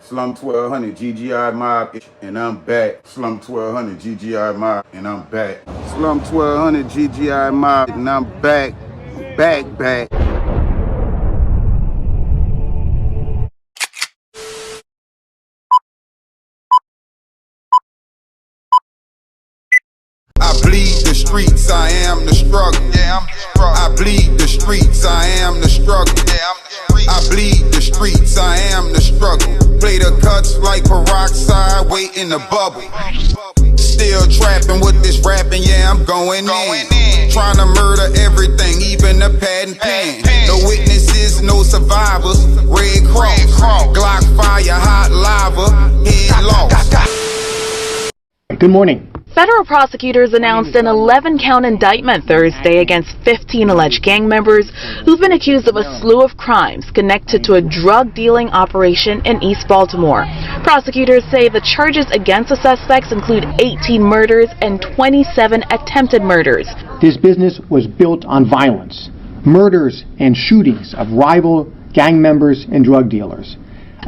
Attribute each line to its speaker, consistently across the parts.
Speaker 1: Slum 1200 GGI Mob, and I'm back. Slum 1200 GGI Mob, and I'm back. Slum 1200 GGI Mob, and I'm back. Back.
Speaker 2: I bleed the streets, I am the struggle. Yeah, I'm the struggle. I bleed the streets, I am the struggle. Yeah, I'm the streets. I bleed the streets, I am the struggle. Play the cuts like peroxide, wait in the bubble. Still trapping with this rapping, yeah, I'm going in. Trying to murder everything, even the pad and pen. No witnesses, no survivors. Red Cross, Glock fire, hot lava, head lost.
Speaker 3: Good morning.
Speaker 4: Federal prosecutors announced an 11-count indictment Thursday against 15 alleged gang members who've been accused of a slew of crimes connected to a drug-dealing operation in East Baltimore. Prosecutors say the charges against the suspects include 18 murders and 27 attempted murders.
Speaker 3: This business was built on violence, murders and shootings of rival gang members and drug dealers.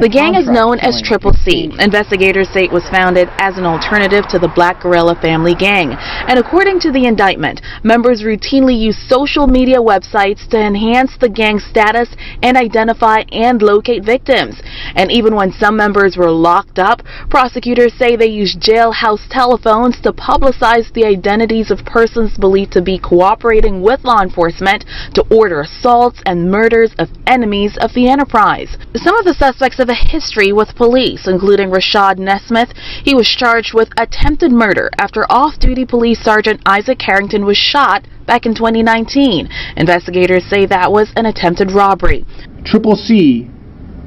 Speaker 4: The gang is known as Triple C. Investigators say it was founded as an alternative to the Black Guerrilla Family Gang. And according to the indictment, members routinely use social media websites to enhance the gang's status and identify and locate victims. And even when some members were locked up, prosecutors say they used jailhouse telephones to publicize the identities of persons believed to be cooperating with law enforcement to order assaults and murders of enemies of the enterprise. Some of the suspects have a history with police, including Rashad Nesmith. He was charged with attempted murder after off-duty police sergeant Isaac Carrington was shot back in 2019. Investigators say that was an attempted robbery.
Speaker 3: Triple C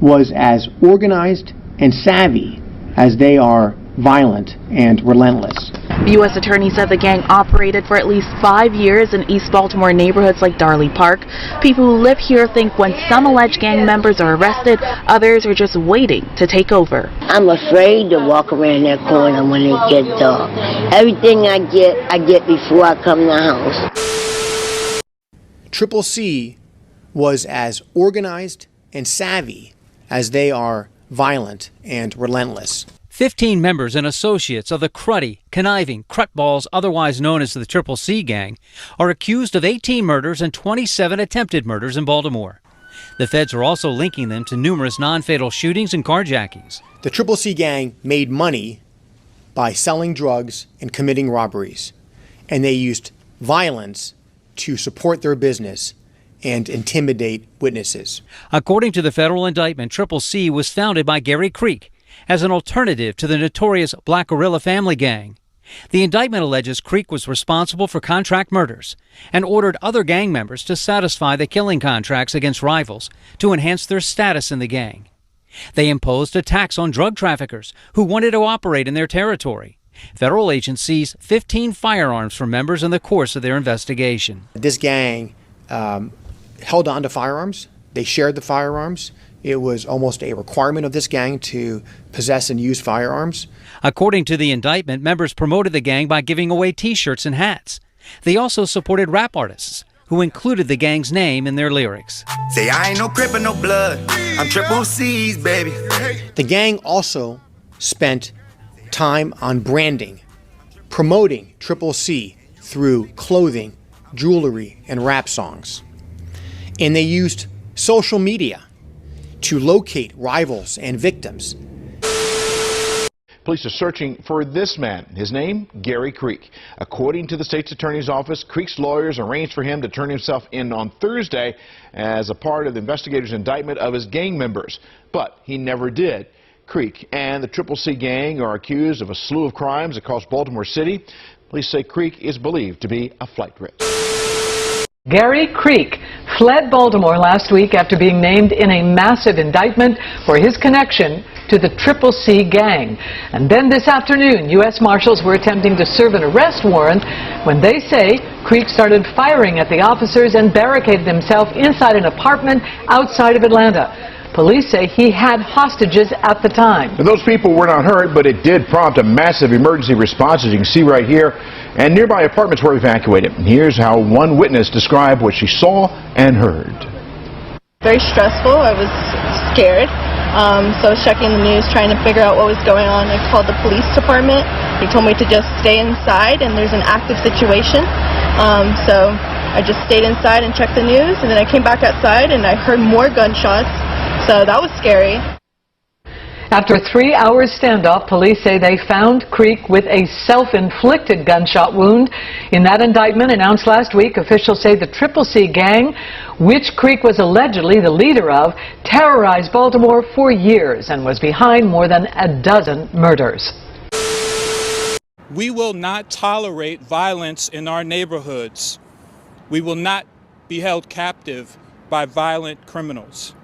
Speaker 3: was as organized and savvy as they are violent and relentless.
Speaker 4: The U.S. Attorney said the gang operated for at least 5 years in East Baltimore neighborhoods like Darley Park. People who live here think when some alleged gang members are arrested, others are just waiting to take over.
Speaker 5: I'm afraid to walk around that corner when it gets dark. Everything I get before I come to the house.
Speaker 3: Triple C was as organized and savvy as they are violent and relentless.
Speaker 6: 15 members and associates of the cruddy, conniving Crutballs, otherwise known as the Triple C gang, are accused of 18 murders and 27 attempted murders in Baltimore. The feds are also linking them to numerous non-fatal shootings and carjackings.
Speaker 3: The Triple C gang made money by selling drugs and committing robberies, and they used violence to support their business and intimidate witnesses.
Speaker 6: According to the federal indictment, Triple C was founded by Gary Creek as an alternative to the notorious Black Guerrilla Family Gang. The indictment alleges Creek was responsible for contract murders and ordered other gang members to satisfy the killing contracts against rivals to enhance their status in the gang. They imposed a tax on drug traffickers who wanted to operate in their territory. Federal agents seized 15 firearms from members in the course of their investigation.
Speaker 3: This gang held on to firearms. They shared the firearms. It was almost a requirement of this gang to possess and use firearms.
Speaker 6: According to the indictment, members promoted the gang by giving away T-shirts and hats. They also supported rap artists who included the gang's name in their lyrics.
Speaker 2: Say I ain't no Crip and no blood, I'm Triple C's, baby.
Speaker 3: The gang also spent time on branding, promoting Triple C through clothing, jewelry, and rap songs. And they used social media to locate rivals and victims.
Speaker 7: Police are searching for this man. His name, Gary Creek. According to the state's attorney's office, Creek's lawyers arranged for him to turn himself in on Thursday as a part of the investigators' indictment of his gang members. But he never did. Creek and the Triple C gang are accused of a slew of crimes across Baltimore City. Police say Creek is believed to be a flight risk.
Speaker 8: Gary Creek fled Baltimore last week after being named in a massive indictment for his connection to the Triple C gang. And then this afternoon, U.S. Marshals were attempting to serve an arrest warrant when they say Creek started firing at the officers and barricaded himself inside an apartment outside of Atlanta. Police say he had hostages at the time.
Speaker 7: And those people were not hurt, but it did prompt a massive emergency response, as you can see right here, and nearby apartments were evacuated. And here's how one witness described what she saw and heard.
Speaker 9: Very stressful. I was scared. So I was checking the news, trying to figure out what was going on. I called the police department. They told me to just stay inside, and there's an active situation. So I just stayed inside and checked the news, and then I came back outside and I heard more gunshots. So that was scary.
Speaker 8: After a 3-hour standoff, police say they found Creek with a self-inflicted gunshot wound. In that indictment announced last week, officials say the Triple C gang, which Creek was allegedly the leader of, terrorized Baltimore for years and was behind more than a dozen murders.
Speaker 10: We will not tolerate violence in our neighborhoods. We will not be held captive by violent criminals.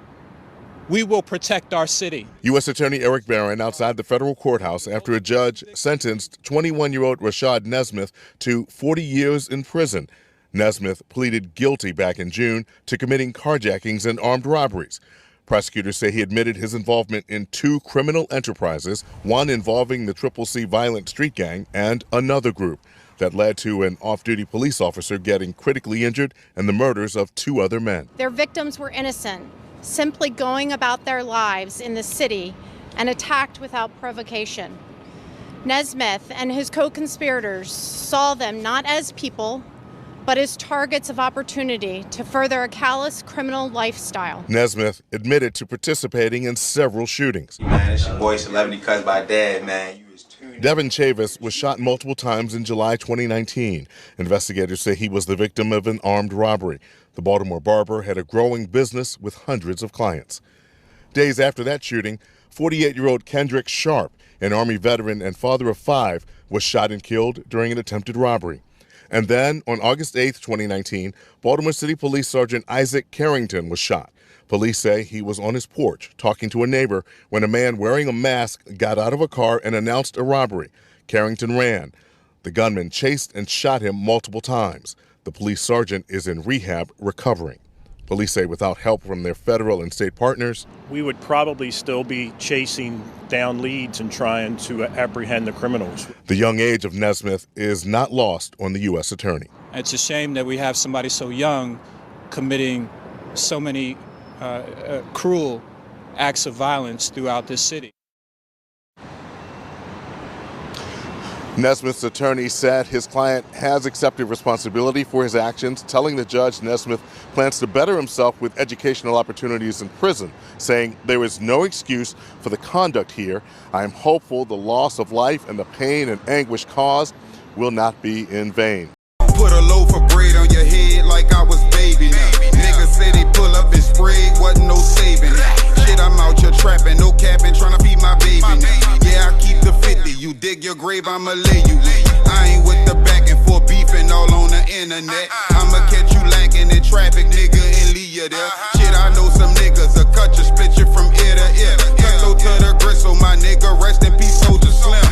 Speaker 10: We will protect our city.
Speaker 11: U.S. Attorney Eric Barron outside the federal courthouse after a judge sentenced 21-year-old Rashad Nesmith to 40 years in prison. Nesmith pleaded guilty back in June to committing carjackings and armed robberies. Prosecutors say he admitted his involvement in 2 criminal enterprises, one involving the Triple C violent street gang and another group that led to an off-duty police officer getting critically injured and the murders of 2 other men.
Speaker 12: Their victims were innocent, simply going about their lives in the city and attacked without provocation. Nesmith and his co-conspirators saw them not as people, but as targets of opportunity to further a callous criminal lifestyle.
Speaker 11: Nesmith admitted to participating in several shootings.
Speaker 13: Man, it's your boy Celebrity Cuts by Dad, man.
Speaker 11: Devin Chavis was shot multiple times in July 2019. Investigators say he was the victim of an armed robbery. The Baltimore barber had a growing business with hundreds of clients. Days after that shooting, 48-year-old Kendrick Sharp, an Army veteran and father of 5, was shot and killed during an attempted robbery. And then, on August 8, 2019, Baltimore City Police Sergeant Isaac Carrington was shot. Police say he was on his porch talking to a neighbor when a man wearing a mask got out of a car and announced a robbery. Carrington ran. The gunman chased and shot him multiple times. The police sergeant is in rehab recovering. Police say without help from their federal and state partners,
Speaker 14: we would probably still be chasing down leads and trying to apprehend the criminals.
Speaker 11: The young age of Nesmith is not lost on the U.S. attorney.
Speaker 10: It's a shame that we have somebody so young committing so many cruel acts of violence throughout this city.
Speaker 11: Nesmith's attorney said his client has accepted responsibility for his actions, telling the judge Nesmith plans to better himself with educational opportunities in prison, saying there is no excuse for the conduct here. I am hopeful the loss of life and the pain and anguish caused will not be in vain.
Speaker 2: Put a loaf of bread on your head like I was baby now. Niggas say they pull up and spray, wasn't no saving now. Shit, I'm out here trapping, no capping, trying to feed my baby now. Yeah, I keep the 50, you dig your grave, I'ma lay you in. I ain't with the back and forth beefing all on the internet. I'ma catch you lacking in traffic, nigga, and leave you there. Shit, I know some niggas will cut you, split you from ear to ear. Cut to the gristle, my nigga, rest in peace, Soldier Slim.